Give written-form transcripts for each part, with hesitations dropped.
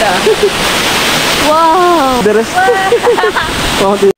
ganda. Wow! The rest. Oh,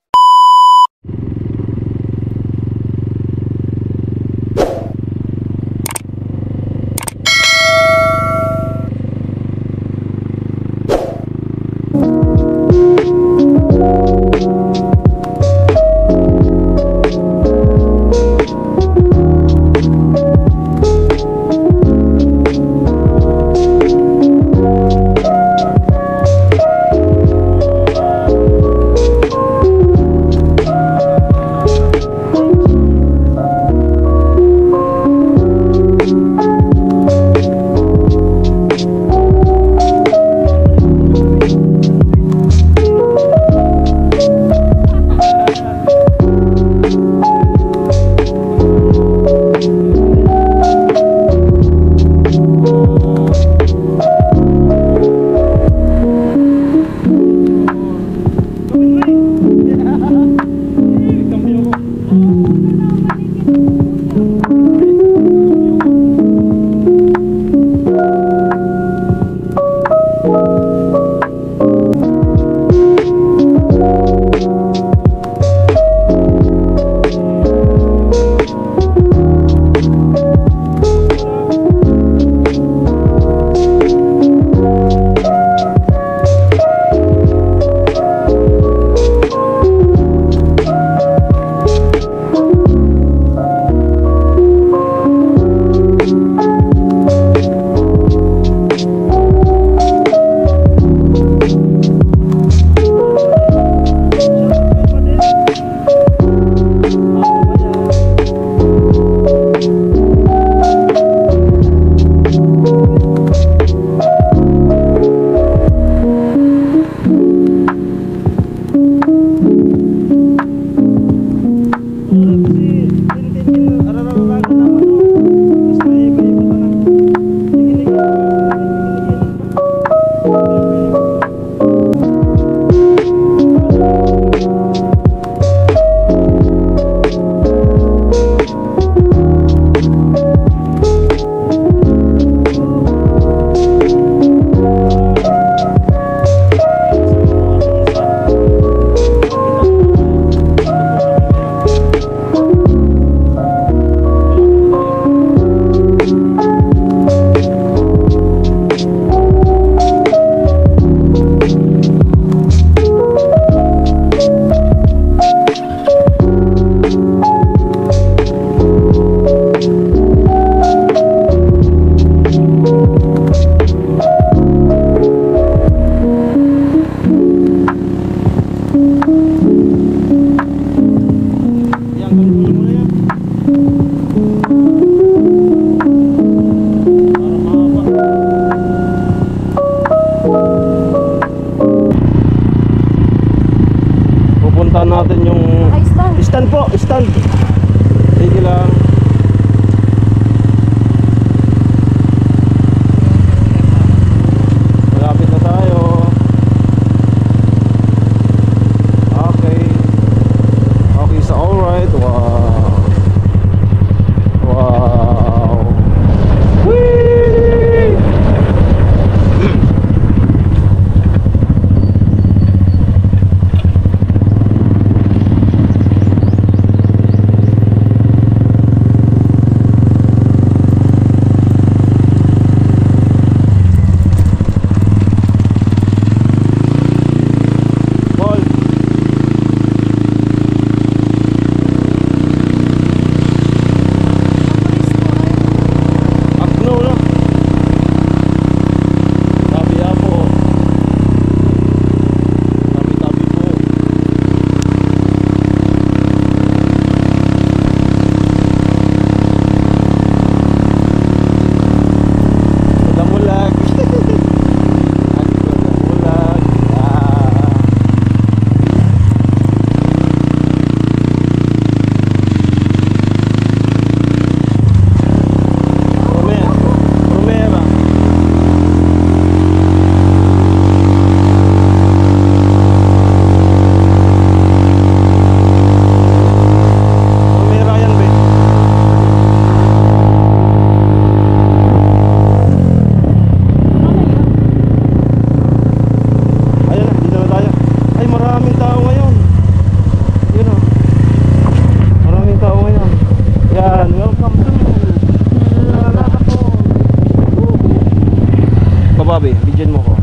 Bobby, bigyan mo ko.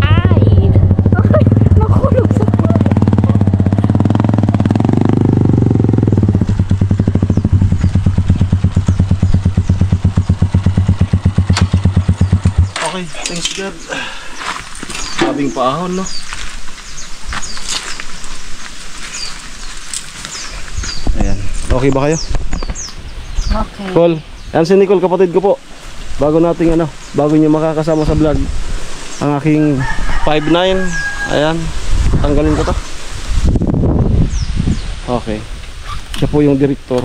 Ay! Nakulog sa Okay, thanks God. Sabing paahon, no? Ayan. Okay ba kayo? Okay. Cole. Yan si Nicole, kapatid ko po. Bago nating bago niyo makakasama sa vlog, ang aking 5'9". Ayan. Tanggalin ko to. Okay. Siya po yung director.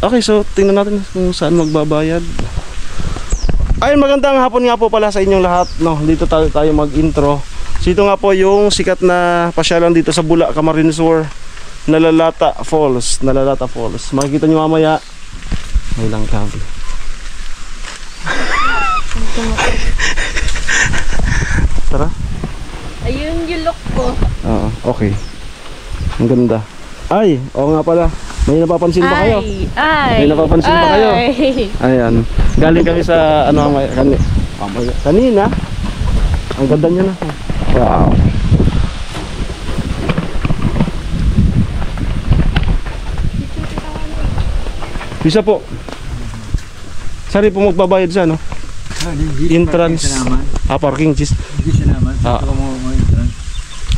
Okay, so tingnan natin kung saan magbabayad. Ayun, magandang hapon nga po pala sa inyong lahat, no. Dito tayo mag-intro. So ito nga po yung sikat na pasyalan dito sa Bula, Camarines Sur, Nalalata Falls. Nalalata Falls. Makikita nyo mamaya. May lang kami. Tara. Ayun yung look ko. Oo, okay. Ang ganda. Ay, oo nga pala. May napapansin ba kayo? May napapansin ba kayo? Ayan. Galing kami sa kanina. Ang ganda niya na. Wow. Bisa po. Sari po magbabayad sa entrance. Parking just.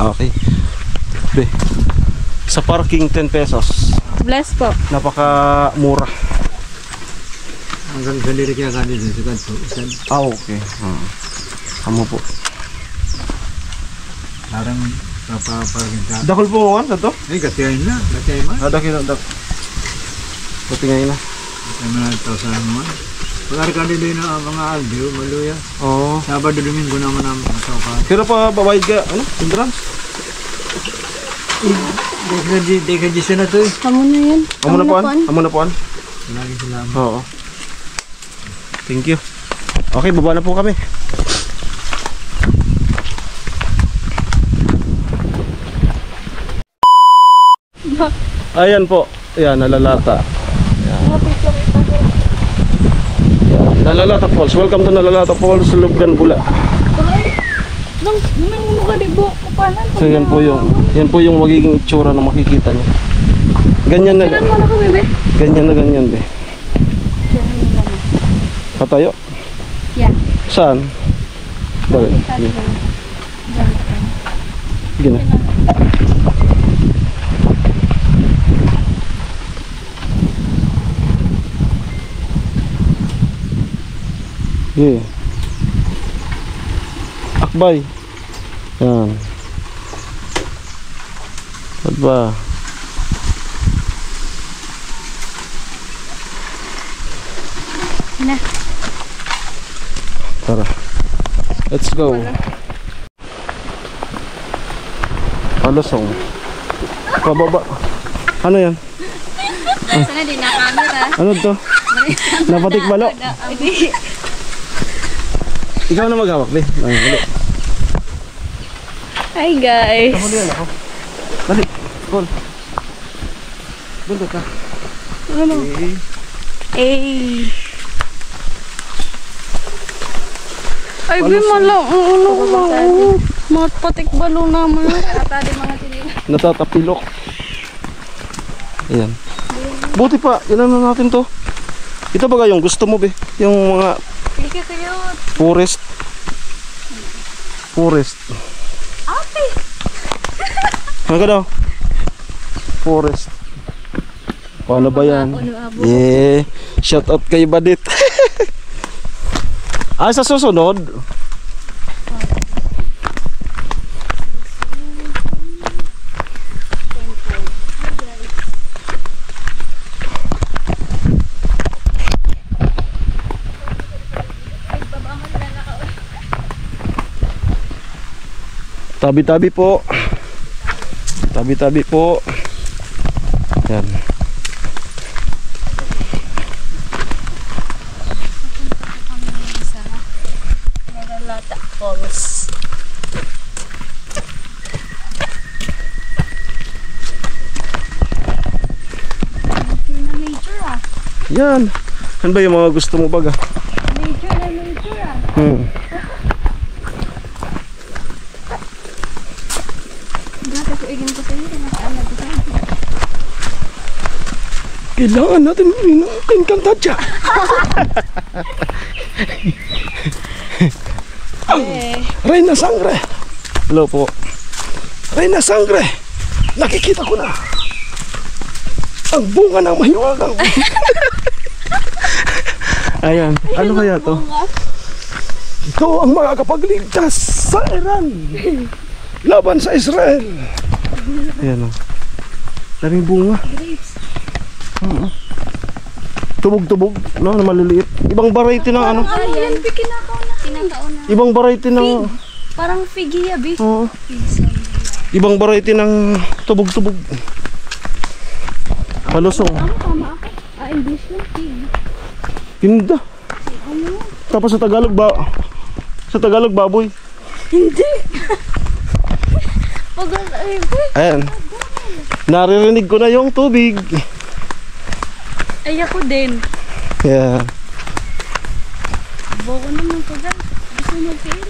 Okay. Be. Sa parking 10 pesos. Bless po. Napaka mura. Hanggang sandiri kaya ka din sa kanto. Okay. Kamu po. Parang papaparagin ka. Dakol po mo sa to? Ay, katiyain na. Katiyain man. Dakil. Buti ngayon na. Katiyain man ang tausan naman. Pagkari ka din na mga aldiw, maluya. Oo. Sabado, Domingo naman ang matawkan. Pero pa babayad ka, entrance? Di ka disa na to eh. Amo na yan. Amo na puan? Lagi salamat. Oo. Thank you. Okay, baba na po kami. Ayan po. Ayan, Nalalata. Ayan. Nalalata Falls. Welcome to Nalalata Falls, Lubgan, Bula. So yan po yung magiging itsura na makikita niyo. Ganyan na. Ganyan be. Patayo? Yeah. Saan? Bakit? Gina. Yeah. Akbay. Yan. Ba't ba? Na. Tara. Let's go. Palusong. Pababa. Ano yan? Sana din na camera. Ano to? Napatik balo? Ikaw na maghawak, be. Hi guys. Kamu din ako. Dali. Call. Doon ka. Ano? Ay, be, malang. Mapatik balo naman. Natatapilok. Ayan. Buti pa, ilan na natin to. Ito ba yung gusto mo, be? Yung mga forest. Okay. Ano ka daw? Forest. Paano ba yan? Yeah. Shout out kay Badit. Sa susunod. Tabi-tabi po. Tabi-tabi po. Yan. Nalalata Falls. Yan. Ano ba yung mga gusto mo baga? Major na major ah. Dati ko igin ko sa iyo. Nakaalam ko sa iyo. Kailangan natin ng Encantadia. Reyna Sangre. Hello po. Reyna Sangre. Nakikita ko na ang bunga ng mahiwagang. Ayan. Ano kaya to? Ito ang makakapagligtas sa Iran laban sa Israel. Ayan o. Daming bunga. Tubog-tubog, no, na maliliit. Ibang variety ng ano? Ano yan? Kinakaon na. Kinakaon na. Ibang variety ng Parang figgy abi. oo. Ibang variety ng tubog-tubog. Palusong. Tama ako. English lang. Fig. Tinda. Tapos sa Tagalog baboy. Hindi. Pag Ayan. Naririnig ko na yung tubig. ay ako din. Yeah. Boko naman ko dyan. Gusto mo mag-fail?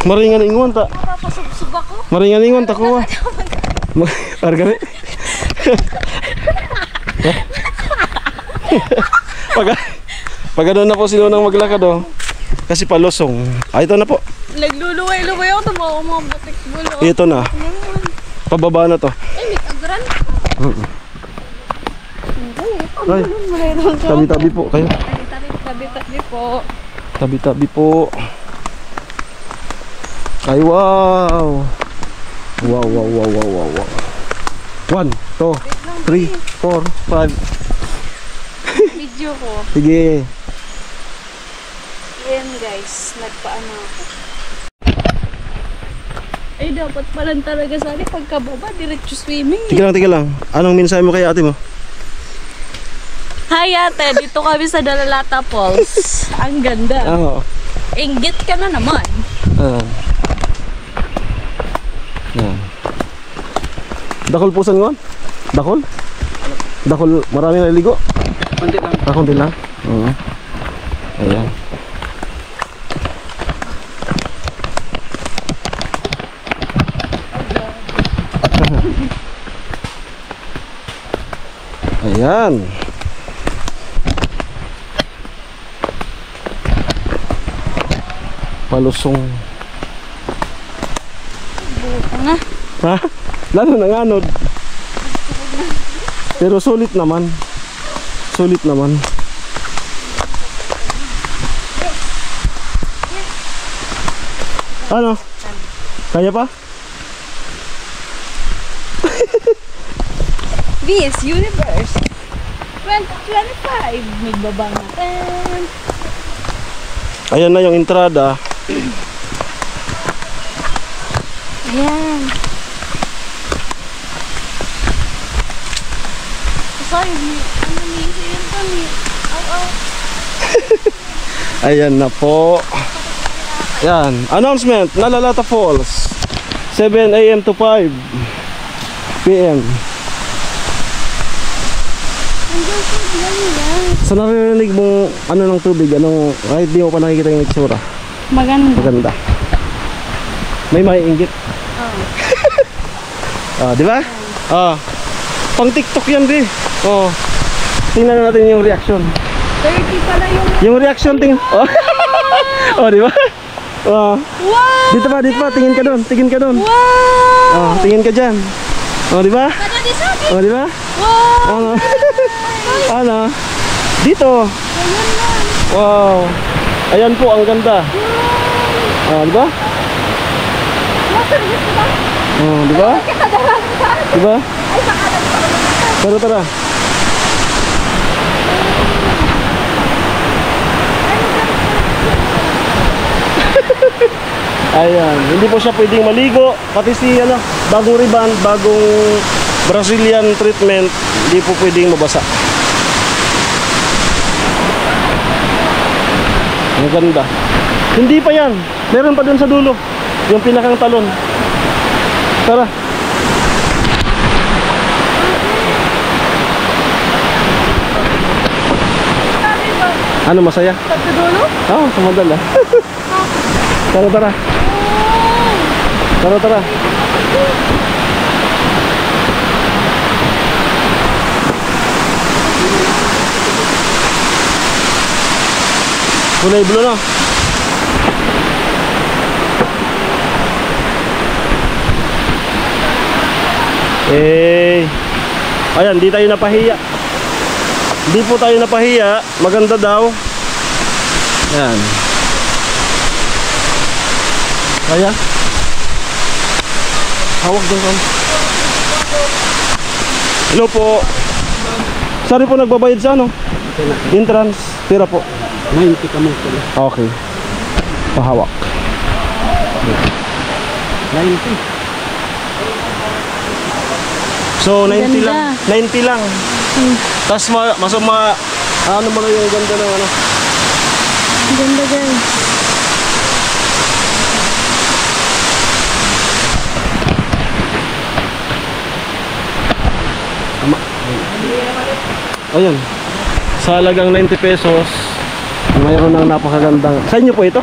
Maringan ingon ta. Mapapasubsub ako. Maringan ingon ta ko. Argani. Pag ano na po sila nang maglakad oh. Kasi palusong. Ito na po. Nagluluway-luway ako. Tumawa ko mga butik bulo. Ito na. Pababa na to. Ay, may agran. Ay, tabi-tabi po kayo. Tabi-tabi po. Tabi-tabi po. Ay, wow. Wow. 1, 2, 3, 4, 5. Video ko. Sige. Ayan guys, nagpaano ako. Ay, dapat palang talaga sana pagkababa, diretso swimming. Tika lang. Anong mensahe mo kay ate mo? Hi ate, dito kami sa Dalalata Falls. Ang ganda. Oo. Inggit ka na naman. Yan. Dakol pusan mo? Dakol? Dakol, marami na ligo? Konti lang. Konti lang? Oo. Ayan. Ayan. Palusong. Buka nga. Ha? Lalo nang anod. Pero sulit naman. Sulit naman. Ano? Kaya pa? Miss Universe 2025. Magbaba natin. Ayan na yung entrada. Ayan. Sorry, ano yun kami? Ayan na po. Yan. Announcement. Nalalata Falls. 7 AM to 5 PM. Sa naririnig mo ano ng tubig, anong kahit di mo pa nakikita yung itsura? Maganda. Maganda. May maiinggit. Ah, di ba? Ah. Pang TikTok yan, di. Oh. Tingnan natin yung reaction. 30 pala yung... Yung reaction tingin. Oh. Oh, di ba? Oh. Wow! Dito pa, tingin ka doon, tingin ka doon. Wow! Oh, tingin ka diyan. Oh, di ba? Kada di sabi. Oh, di ba? Wow! Ano? Ano? Dito. Ayan lang. Wow. Ayan po, ang ganda. Ah, di ba? Serious ka ba? Oh, di ba? Di ba? Ay, makalag pa naman. Tara. Ayan, hindi po siya pwedeng maligo. Pati si bagong rebound, bagong Brazilian treatment, hindi po pwedeng mabasa. Ang ganda. Hindi pa yan. Meron pa dun sa dulo. Yung pinakang talon. Tara. Ano masaya? Pagkadulo? Oo, sumadala. Tara, tara. Tara, tara. Kulay blue na. Ayan, di tayo napahiya. Di po tayo napahiya. Maganda daw. Ayan. Kaya hawak doon kan. Hello po. Sorry po, nagbabayad sa ano? Entrance. Tira po 90 ka mo pala. okay. Pahawak 90. So 90 Ganda. lang. 90 lang. Tapos ano mo na yung ganda ng ano. Ganda guys. Ayun. Sa halagang 90 pesos, mayroon ng napakagandang. Sa inyo po ito?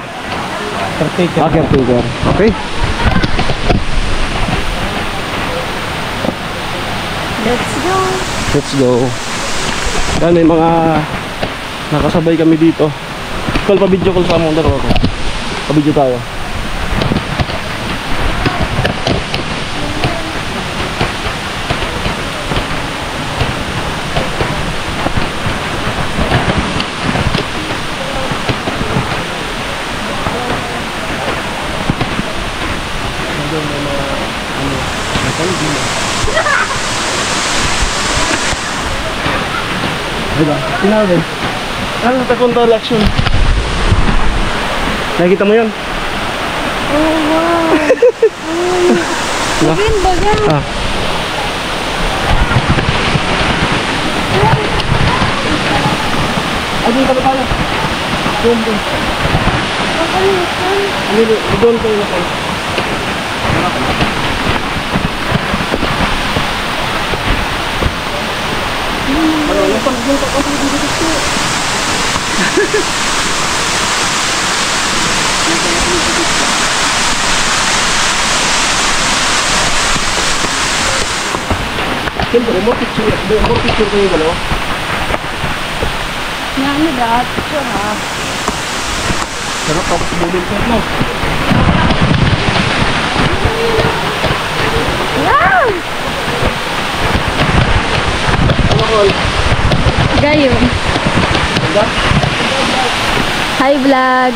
Caretaker. Caretaker. Okay. Let's go. Let's go. Yan, may mga nakasabay kami dito. Call pa video call sa among dalawa ko. Pa-video tayo. Diba? Tinawin. Ano sa control action? Nakikita mo yun? Oh wow. Diba? Gawin baga. Ah. Ayun ka ba tayo? Doon. Doon tayo na tayo. Siyempre, more picture kayo dalawa. Ano lahat? Sure ha. Pero tapos bulin ko no. Wow! Ano call? Gayon. Ganda? Hi vlog.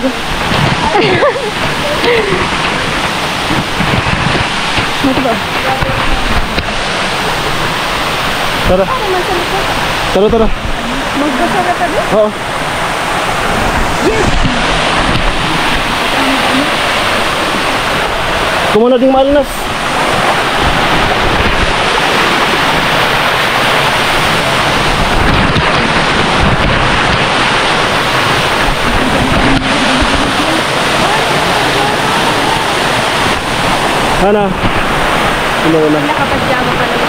Ano ba? Tara. Naman sa likod. Tara, tara. Magbasa na tayo? Oo. Yes! Kumuna ding malinas. Ano? Kumuna. Nakapag-jama pa lang.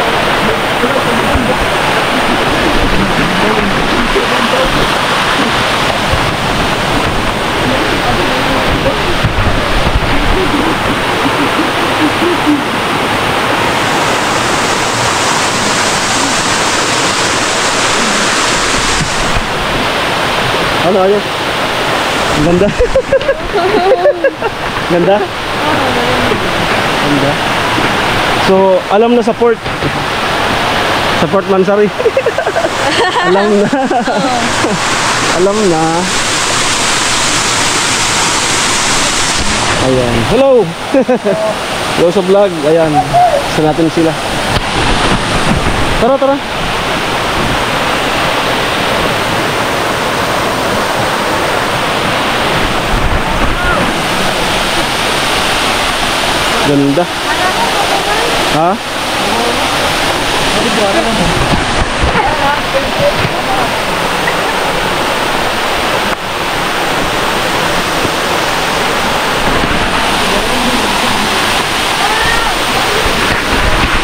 Ano ayos? Ang ganda. Ganda? Ganda. So, alam na sa port. Sa Port Mansari. Alam na. Alam na. Ayan. Hello. Hello sa vlog. Ayan. Sa natin sila. Tara, tara. Ganda. Ha?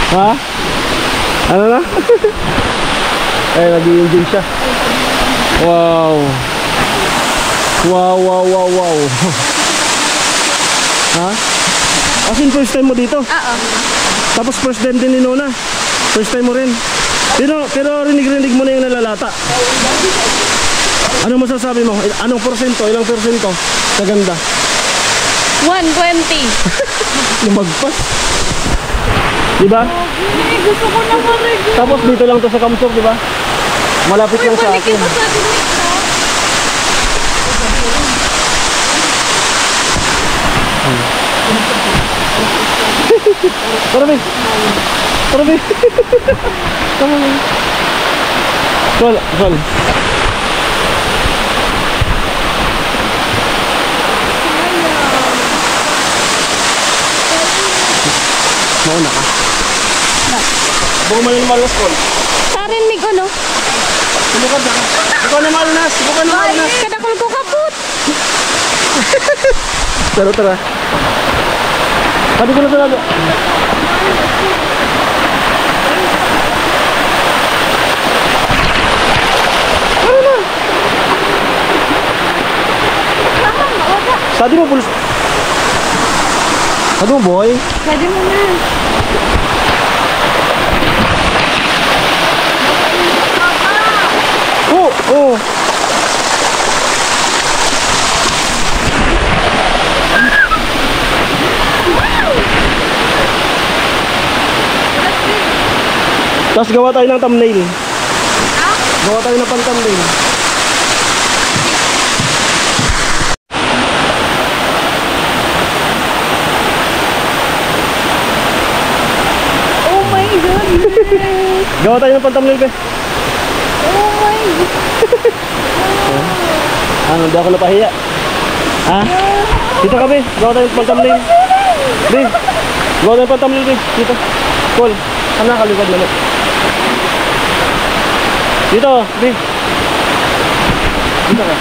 Ha? Ano na? Ay, nag-i-enjoy siya. Wow. Wow, wow, wow, wow. Ha? As in first time mo dito? Oo. Tapos first time din ni Nona? First time mo rin? Pero rinig-rinig mo na yung nalalata. Ano masasabi mo? Anong porsyento? Ilang porsyento? Sa ganda? 120. Lumagpas. Diba? Gusto ko na marinig. Tapos dito lang to sa Kamsok, diba? Malapit lang sa Balikin akin. mo sa dinig ko. Tara, Bin. Tara, Bin. Tama na. Sol. Mauna ka. Buko mo na yung malas, Sol. Tarinig ko, no? Sumukad na ka. Buko na malas. Buko na malas. Kadakol ko kaput. Tara. Sabi ko na talaga. Tara na. Sabi mo, pulis. Sabi mo, boy. Pwede mo na. Oo. Tapos gawa tayo ng thumbnail. Gawa tayo ng pan-thumbnail. Oh my God. Gawa tayo ng pan-thumbnail, be. Oh my God. Ano, hindi ako napahiya. Ha? Dito ka, be. Gawa tayo ng pan-thumbnail. Be. Gawa tayo ng pan-thumbnail, be. Dito. Cool. Ano, kaligad na lang. Dito, be. Dito ka.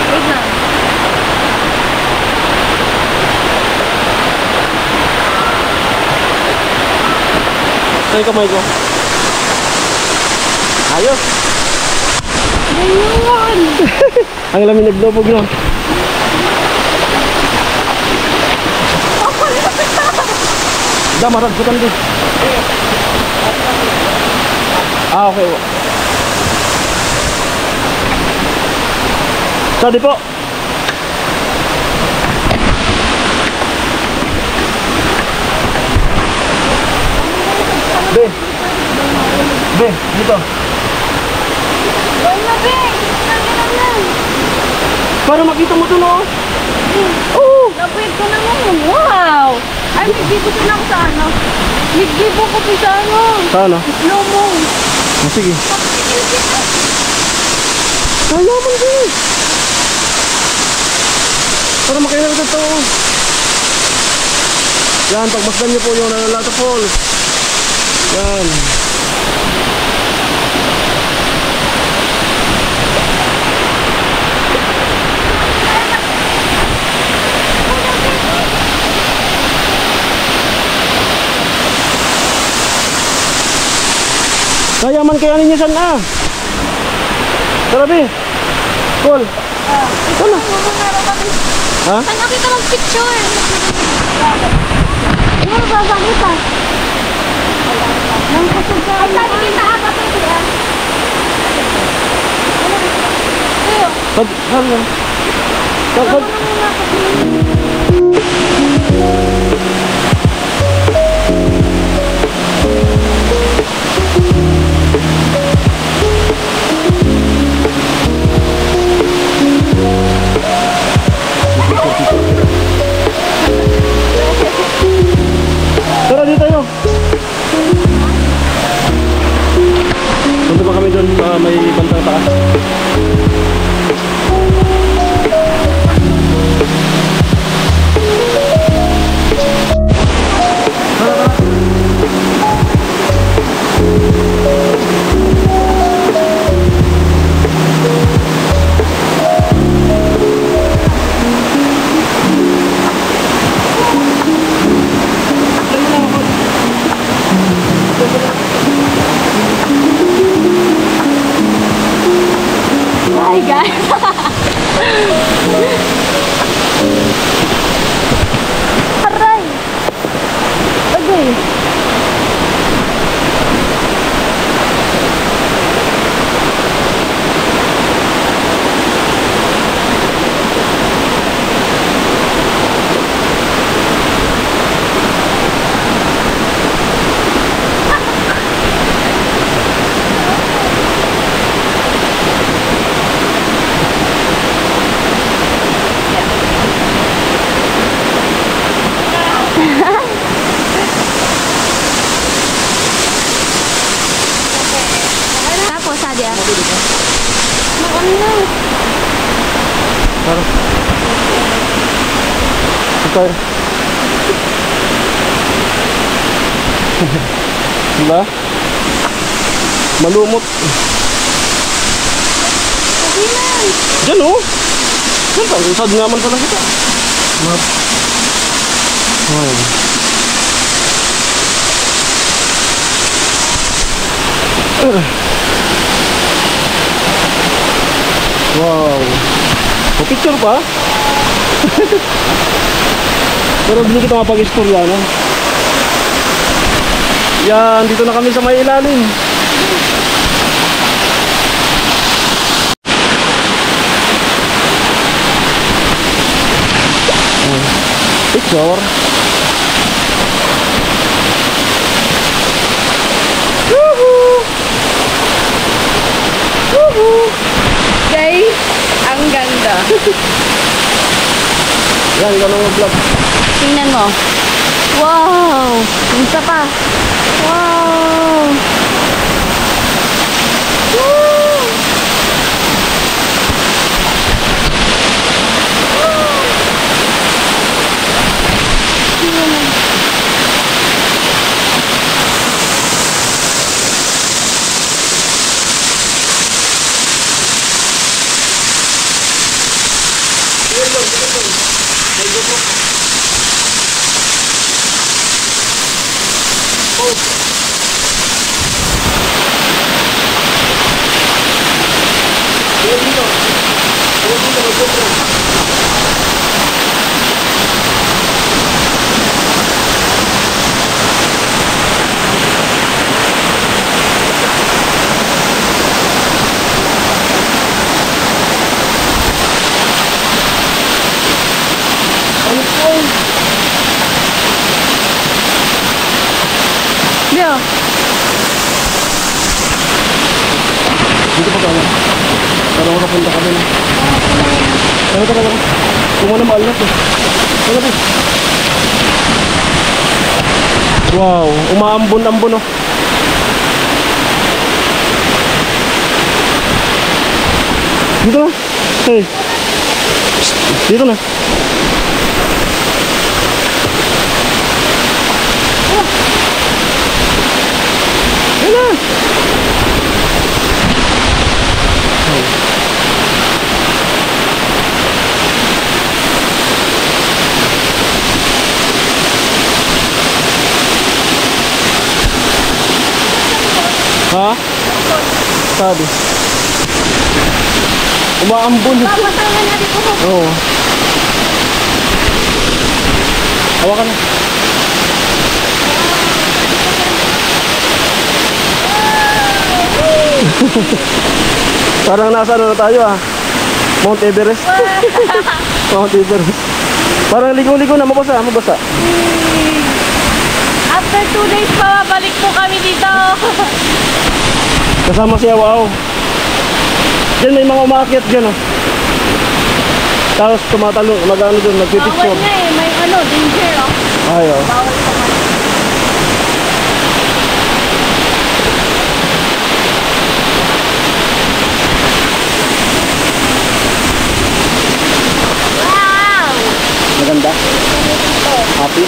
Wait lang. Saan yung kamay ko? Ayos. Ayun. Ang lamin naglubog, no? Marag sa din. Okay. Sorry po. Be, dito. Wala, Beng. Lagyan lang. Para makita mo ito, no? Oo. Napwede ko naman. Wow. Ay, nagbibo ko na ako sa ano. Nagbibo ko po sa ano. Saan, no? Slow mo. Oh, sige. Kaya mo din. Para makita mo ito. Yan, pagmasdan niyo po yung Nalalata Falls. Yan. Kaya man kaya ninyo saan na? Tarabi. Cool. Ano? Ha? Saan nakita mong picture? Ano ba ba nito? Nang kusog ka. Ay, saan kita ata ito siya? Tara dito tayo. Punta pa kami doon, may bantang taas. guys. Aray! Agay! Tapos, Sadia. Maano? Parang. Ito. Diba? Malumot. Sabi na. Diyan oh. Diyan pa. Sad naman pala kita. Ay. Wow. O picture pa? Pero hindi kita mapag-istorya, no? Yan, dito na kami sa may ilalim. Picture. Woohoo! Woohoo! Guys, ang ganda. Yan, ganun ang vlog. Tingnan mo. Wow! Isa pa. Wow! Woo! Leo. Dito pa tayo. Para makapunta kami na. Tara, tara, tara. Kumana maalat eh. Tara, tara. Wow, umaambon-ambon oh. Dito na. Hey. Psst, dito na. Yan na. Ha? Sabi. Umaambon. Papatangan natin ko. Oo. Hawakan na. Parang nasa ano na tayo ah. Mount Everest. Mount Everest. Parang ligo-ligo na, mabasa, mabasa. After 2 days pa, balik po kami dito. Kasama si Awaw. Diyan may mga umakyat dyan oh. Tapos tumatalong, mag-ano doon, Bawal nagpipicture. na eh, may ano, danger oh. Ay oh. Bawal pa man. Wow! Maganda. Happy.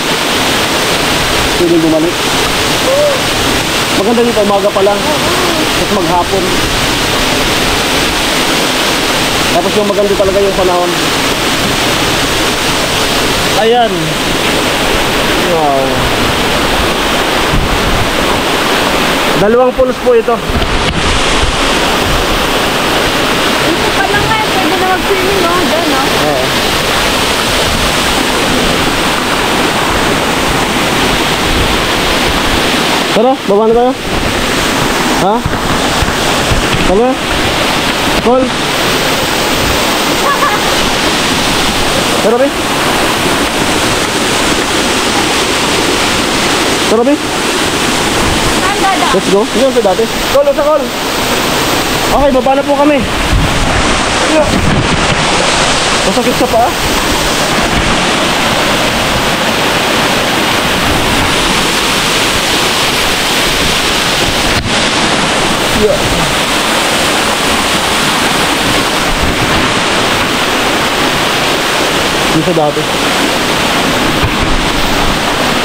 Piling bumalik. Maganda dito, umaga pa lang. Tapos maghapon. Tapos yung maganda talaga yung panahon. Ayan. Wow. Dalawang pulos po ito. Ito pa lang nga mag-swimming, no? Diyan, no? Oo. Tara, baba na tayo. Ha? Tama? Call. Tara, be. Tara, be. Saan dada? Let's go. Yun sa dati. Call, sa call. Okay, baba na po kami. Masakit sa paa. Yeah. Yun sa dati.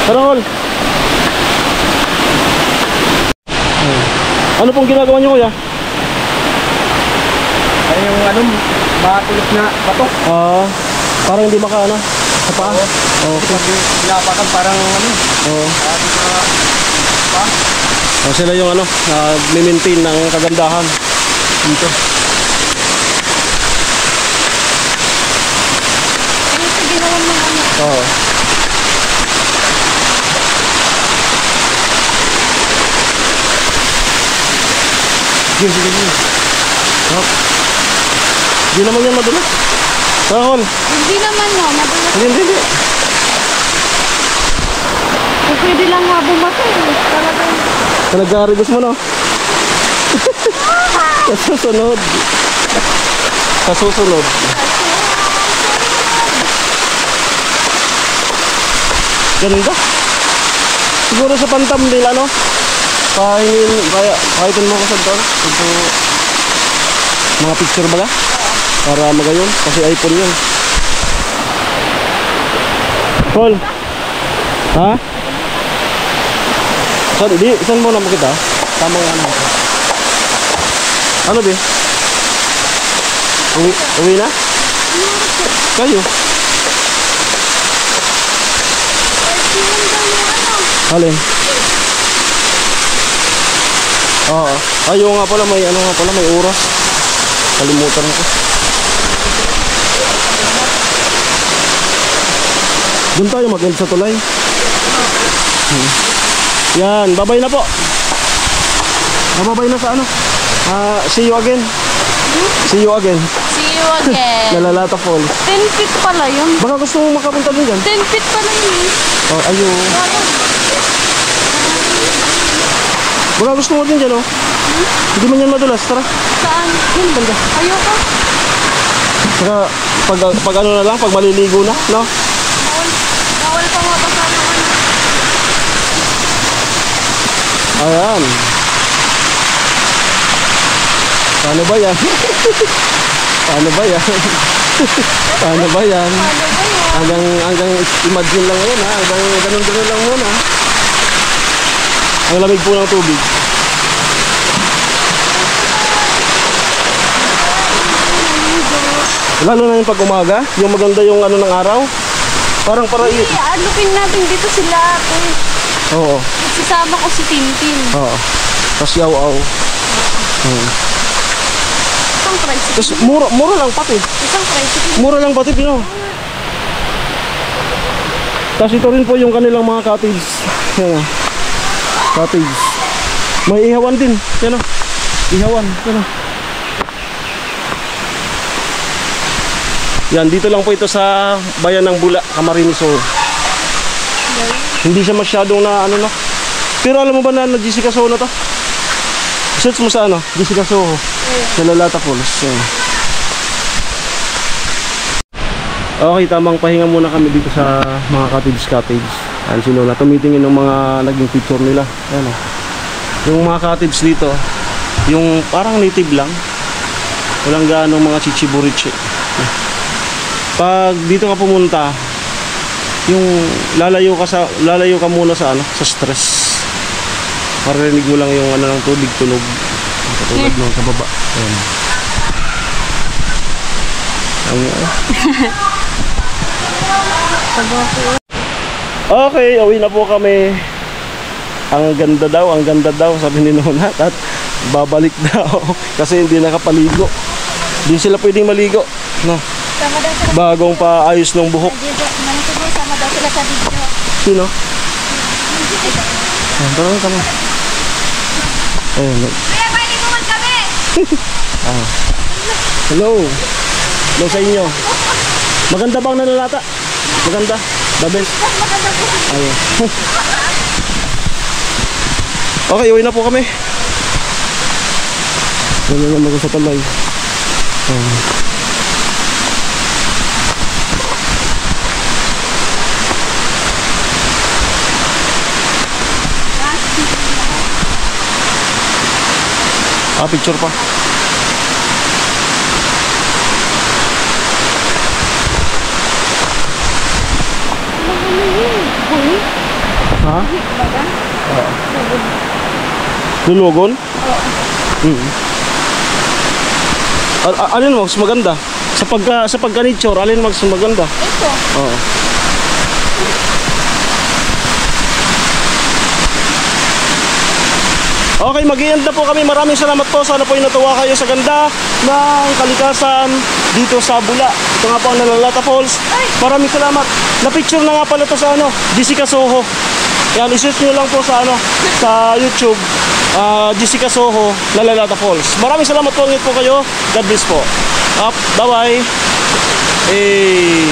Tara, call. Ano pong ginagawa niyo, kuya? Ay yung ano, matulog na batok. Parang hindi makaano sa paa. Okay. Pinapakan parang ano. Oo. Sabi sa pa. Sila yung ano, nag-maintain ng kagandahan dito. Ano ito ginawa mo ano? Oo. Sige, sige, sige. Hop. Hindi naman yan madulas. Rahol. Hindi naman, no? Madulas. Hindi. Kung pwede lang nga bumatay, talagang... Talaga-arigos mo, no? Sa susunod. Ganda. Siguro sa pantam nila, no? Kahitin mo ko sa doon. Ito, mga picture ba? Para magayon. Kasi iPhone yun. Paul. Ha? Saan mo na makita? Tamang ano. Ano, be? Uwi na? Kayo? Alin? Oo. Ayaw nga pala, may ano nga pala, may oras. Kalimutan ko. Doon tayo mag-end sa tulay. Yan, babay na po. Babay na sa ano? See you again. See you again. See you again. Nalalata Falls. 10 feet pala yun. Baka gusto mo makapunta din dyan? 10 feet pala yun. Oh, ayun. Baka gusto mo din dyan, oh. Hindi man yan madulas, tara. Saan? Yan, banda. Ayoko. Saka, pag ano na lang, pag maliligo na, no? Bawal pa nga ba sana ano? Ayan. Paano ba yan? Paano ba yan? Paano ba yan? Ano ba yun? Hanggang imagine lang yun, ha? Hanggang ganun-ganun lang muna. Ang lamig po ng tubig. Lalo na yung pag umaga, yung maganda yung ano ng araw. Parang para Hindi, alupin natin dito sila ate. Oo. Sisama ko si Tintin. Oo. Tapos yaw-aw. Isang tricycle. Tapos mura lang pati. Isang tricycle. Mura lang pati, Pino. Tapos ito rin po yung kanilang mga cottage. Yan o. Cottage. May ihawan din. Yan o. Ihawan. Yan o. Yan, dito lang po ito sa bayan ng Bula, Camarines Sur. Hindi siya masyadong na ano no. Pero alam mo ba na Jessica Soho na to? Search mo sa ano? Jessica Soho. Nalalata Falls. Yan. Okay, tamang pahinga muna kami dito sa mga cottage. Ayan si Lola, tumitingin ng mga naging picture nila. Ayan o. Yung mga cottage dito, yung parang native lang. Walang gaano mga chichiburichi. Pag dito ka pumunta, yung lalayo ka muna sa ano, sa stress. Marinig mo lang yung ano ng tubig tunog. Katulad nung sa baba. Ayan. Okay, uwi na po kami. Ang ganda daw, sabi ni Nona. At babalik daw kasi hindi nakapaligo. Hindi sila pwedeng maligo. No, Sama daw sila. bagong paayos ng buhok. Manitubos, sama daw sila sa video. Sino? Ah, tara. Ayun. Kuya, paliguan kami! Hello. Hello sa inyo. Maganda bang nanlalata? Maganda. The best. Maganda po. Ayun. Okay, uwi na po kami. Ano naman ako sa talay. Picture pa. Ha? Lulugon? Alin mo mas maganda? Sa pagka-nature, alin mo mas maganda? Ito. Oo. Okay, mag-i-end na po kami. Maraming salamat po. Sana po natuwa kayo sa ganda ng kalikasan dito sa Bula. Ito nga po ang Nalalata Falls. Maraming salamat. Na-picture na nga pala ito sa Jessica Soho. Yan, i-search nyo lang po sa sa YouTube. Jessica Soho, Nalalata Falls. Maraming salamat po. Ingat po kayo. God bless po. Bye-bye. Hey.